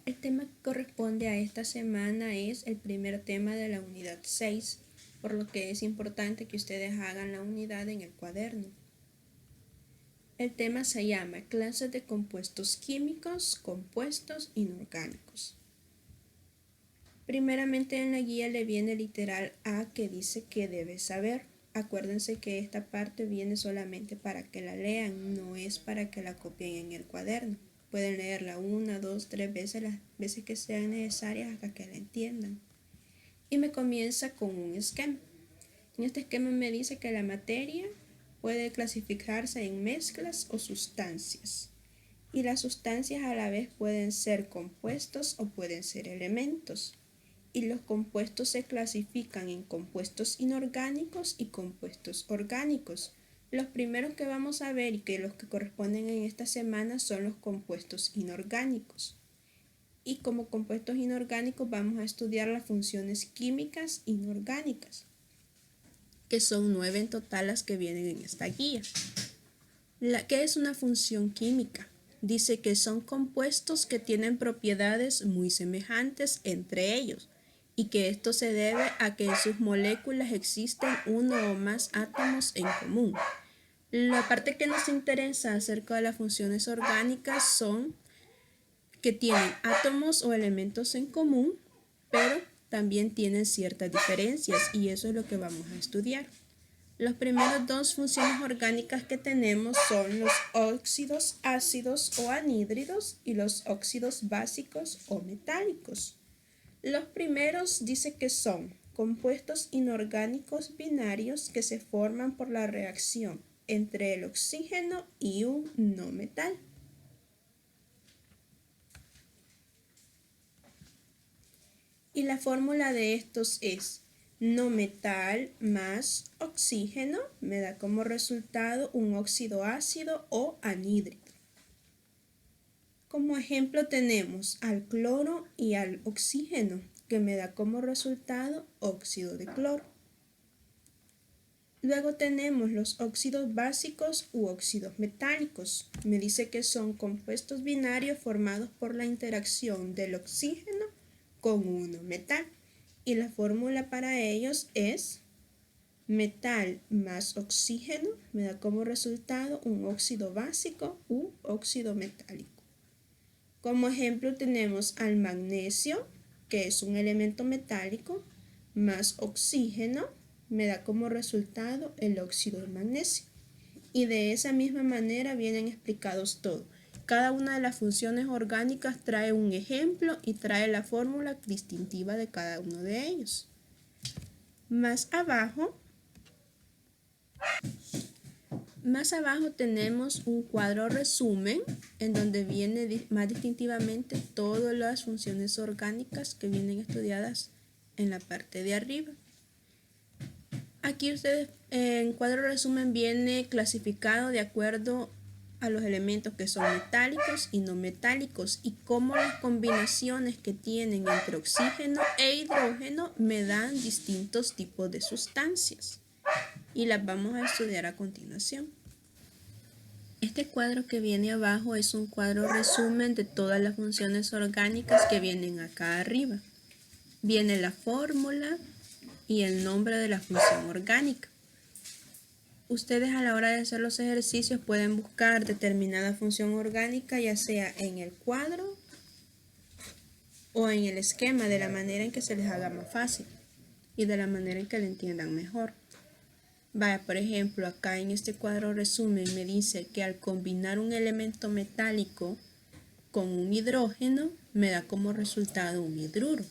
El tema que corresponde a esta semana es el primer tema de la unidad 6, por lo que es importante que ustedes hagan la unidad en el cuaderno. El tema se llama clases de compuestos químicos, compuestos inorgánicos. Primeramente en la guía le viene el literal A que dice que debe saber. Acuérdense que esta parte viene solamente para que la lean, no es para que la copien en el cuaderno. Pueden leerla 1, 2, 3 veces, las veces que sean necesarias hasta que la entiendan. Y me comienza con un esquema. En este esquema me dice que la materia puede clasificarse en mezclas o sustancias. Y las sustancias a la vez pueden ser compuestos o pueden ser elementos. Y los compuestos se clasifican en compuestos inorgánicos y compuestos orgánicos. Los primeros que vamos a ver y que los que corresponden en esta semana son los compuestos inorgánicos. Y como compuestos inorgánicos vamos a estudiar las funciones químicas inorgánicas, que son 9 en total las que vienen en esta guía. ¿Qué es una función química? Dice que son compuestos que tienen propiedades muy semejantes entre ellos y que esto se debe a que en sus moléculas existen uno o más átomos en común. La parte que nos interesa acerca de las funciones orgánicas son que tienen átomos o elementos en común, pero también tienen ciertas diferencias y eso es lo que vamos a estudiar. Las primeras dos funciones orgánicas que tenemos son los óxidos ácidos o anhídridos y los óxidos básicos o metálicos. Los primeros dice que son compuestos inorgánicos binarios que se forman por la reacción entre el oxígeno y un no metal. Y la fórmula de estos es no metal más oxígeno me da como resultado un óxido ácido o anhídrido. Como ejemplo tenemos al cloro y al oxígeno, que me da como resultado óxido de cloro. Luego tenemos los óxidos básicos u óxidos metálicos. Me dice que son compuestos binarios formados por la interacción del oxígeno con un metal. Y la fórmula para ellos es metal más oxígeno me da como resultado un óxido básico u óxido metálico. Como ejemplo tenemos al magnesio, que es un elemento metálico, más oxígeno, me da como resultado el óxido de magnesio. Y de esa misma manera vienen explicados todo. Cada una de las funciones orgánicas trae un ejemplo y trae la fórmula distintiva de cada uno de ellos. Más abajo tenemos un cuadro resumen en donde viene más distintivamente todas las funciones orgánicas que vienen estudiadas en la parte de arriba. Aquí ustedes en cuadro resumen viene clasificado de acuerdo a los elementos que son metálicos y no metálicos y cómo las combinaciones que tienen entre oxígeno e hidrógeno me dan distintos tipos de sustancias. Y las vamos a estudiar a continuación. Este cuadro que viene abajo es un cuadro resumen de todas las funciones orgánicas que vienen acá arriba. Viene la fórmula y el nombre de la función orgánica. Ustedes a la hora de hacer los ejercicios pueden buscar determinada función orgánica ya sea en el cuadro o en el esquema de la manera en que se les haga más fácil y de la manera en que lo entiendan mejor. Vaya, por ejemplo, acá en este cuadro resumen me dice que al combinar un elemento metálico con un hidrógeno me da como resultado un hidruro.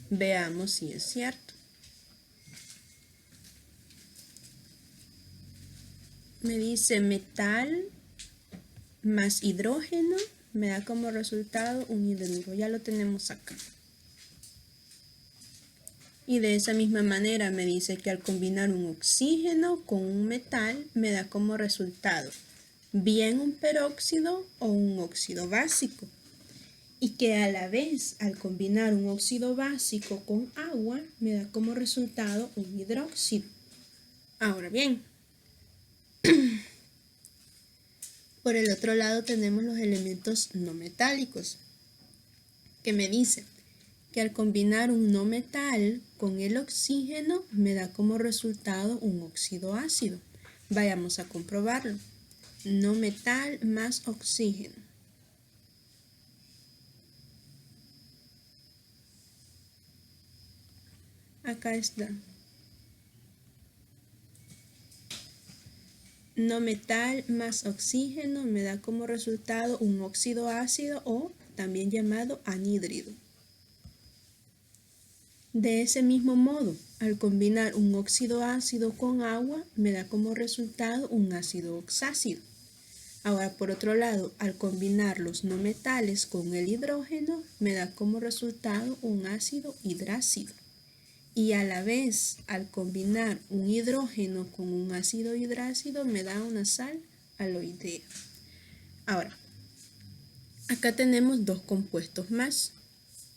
Veamos si es cierto. Me dice metal más hidrógeno me da como resultado un hidruro. Ya lo tenemos acá. Y de esa misma manera me dice que al combinar un oxígeno con un metal me da como resultado bien un peróxido o un óxido básico. Y que a la vez al combinar un óxido básico con agua me da como resultado un hidróxido. Ahora bien, por el otro lado tenemos los elementos no metálicos. que me dice que al combinar un no metal con el oxígeno me da como resultado un óxido ácido. Vayamos a comprobarlo. No metal más oxígeno. Acá está. No metal más oxígeno me da como resultado un óxido ácido o también llamado anhídrido. De ese mismo modo, al combinar un óxido ácido con agua me da como resultado un ácido oxácido. Ahora, por otro lado, al combinar los no metales con el hidrógeno me da como resultado un ácido hidrácido. Y a la vez, al combinar un hidrógeno con un ácido hidrácido me da una sal aloidea. Ahora, acá tenemos dos compuestos más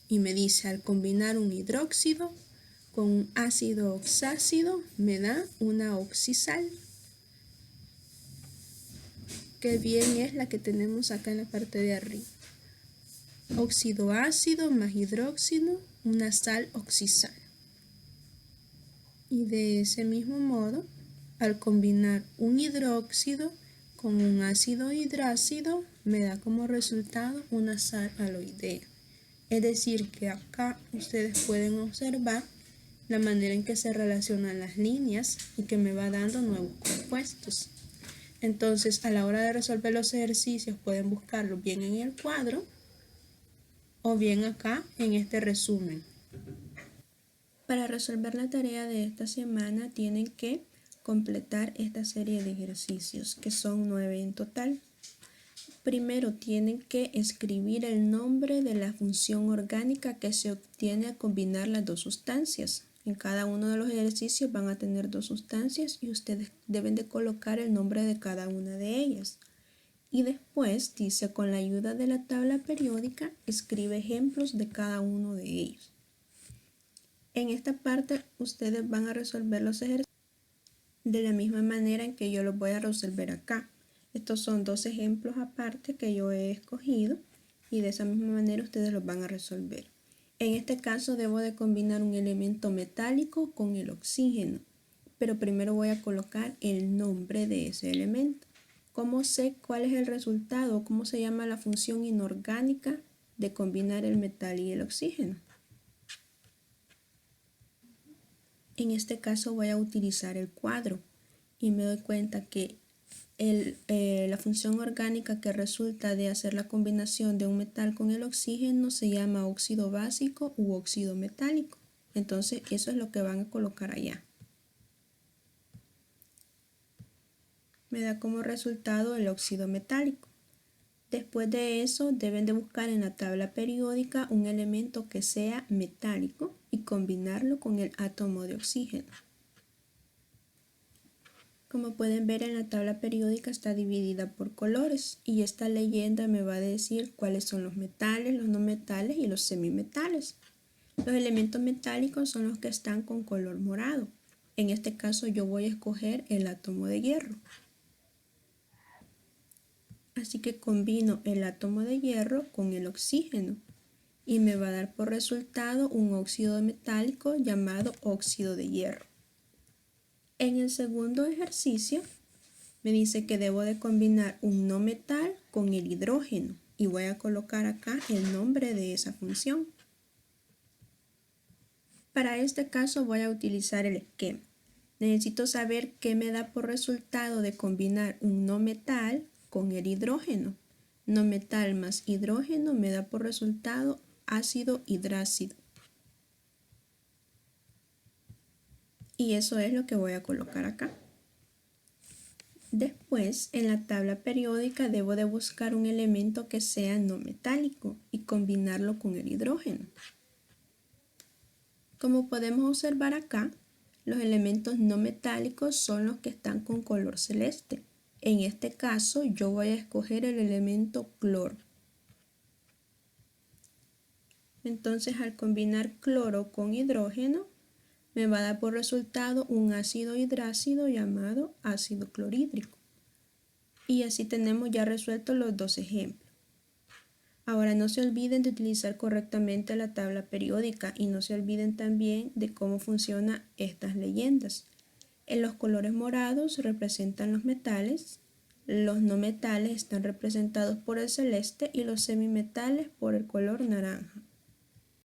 y me dice al combinar un hidróxido con un ácido oxácido me da una oxisal, que bien es la que tenemos acá en la parte de arriba. Óxido ácido más hidróxido, una sal oxisal. Y de ese mismo modo, al combinar un hidróxido con un ácido hidrácido, me da como resultado una sal aloidea. Es decir, que acá ustedes pueden observar la manera en que se relacionan las líneas y que me va dando nuevos compuestos. Entonces, a la hora de resolver los ejercicios, pueden buscarlo bien en el cuadro o bien acá en este resumen. Para resolver la tarea de esta semana tienen que completar esta serie de ejercicios, que son 9 en total. Primero tienen que escribir el nombre de la función orgánica que se obtiene al combinar las dos sustancias. En cada uno de los ejercicios van a tener dos sustancias y ustedes deben de colocar el nombre de cada una de ellas. Y después dice, con la ayuda de la tabla periódica, escribe ejemplos de cada uno de ellos. En esta parte ustedes van a resolver los ejercicios de la misma manera en que yo los voy a resolver acá. Estos son dos ejemplos aparte que yo he escogido y de esa misma manera ustedes los van a resolver. En este caso debo de combinar un elemento metálico con el oxígeno, pero primero voy a colocar el nombre de ese elemento. ¿Cómo sé cuál es el resultado? ¿Cómo se llama la función inorgánica de combinar el metal y el oxígeno? En este caso voy a utilizar el cuadro y me doy cuenta que la función orgánica que resulta de hacer la combinación de un metal con el oxígeno se llama óxido básico u óxido metálico. Entonces eso es lo que van a colocar allá. Me da como resultado el óxido metálico. Después de eso deben de buscar en la tabla periódica un elemento que sea metálico y combinarlo con el átomo de oxígeno. Como pueden ver en la tabla periódica está dividida por colores y esta leyenda me va a decir cuáles son los metales, los no metales y los semimetales. Los elementos metálicos son los que están con color morado. En este caso yo voy a escoger el átomo de hierro. Así que combino el átomo de hierro con el oxígeno y me va a dar por resultado un óxido metálico llamado óxido de hierro. En el segundo ejercicio me dice que debo de combinar un no metal con el hidrógeno y voy a colocar acá el nombre de esa función. Para este caso voy a utilizar el esquema. Necesito saber qué me da por resultado de combinar un no metal con el hidrógeno. No metal más hidrógeno me da por resultado ácido hidrácido. Y eso es lo que voy a colocar acá. Después, en la tabla periódica debo de buscar un elemento que sea no metálico y combinarlo con el hidrógeno. Como podemos observar acá, los elementos no metálicos son los que están con color celeste. En este caso, yo voy a escoger el elemento cloro. Entonces, al combinar cloro con hidrógeno, me va a dar por resultado un ácido hidrácido llamado ácido clorhídrico. Y así tenemos ya resueltos los dos ejemplos. Ahora no se olviden de utilizar correctamente la tabla periódica y no se olviden también de cómo funcionan estas leyendas. En los colores morados representan los metales, los no metales están representados por el celeste y los semimetales por el color naranja.